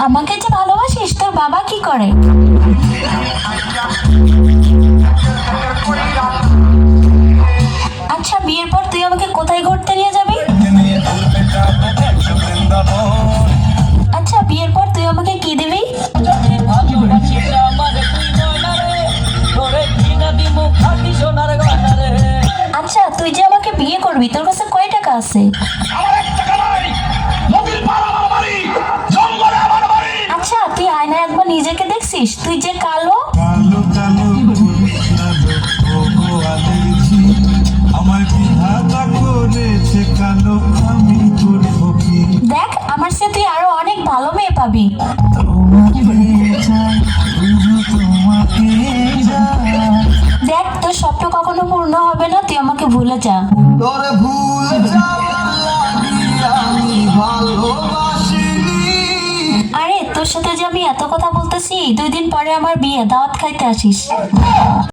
আমাকে যে ভালোবাসিস তোর বাবা কি করে? আচ্ছা বিয়ের পর তুই আমাকে কোথায় ঘুরতে নিয়ে যাবি? আচ্ছা বিয়ের পর তুই আমাকে কি দিবি? আচ্ছা তুই যে আমাকে বিয়ে করবি তোর কাছে কয় টাকা আছে? আচ্ছা তুই আয়নায় একবার নিজেকে দেখছিস? তুই যে কালো। কালো কালো আমার বিধাতা করেছে কালো, আমি করব কি? দেখ আমার সাথে তুই আরো অনেক ভালো মেয়ে পাবি। তোমাকে চাই, শুধু তোমাকে চাই। দেখ তোর স্বপ্ন কখনো পূর্ণ হবে না, তুই আমাকে ভুলে যা। তোরে ভুলে যাওয়ার লাগি আমি ভালোবাসিনি। আরে তোর সাথে যে আমি এত কথা বলতেছি, 2 দিন পরে আমার বিয়ে, দাওয়াত খাইতে আসিস।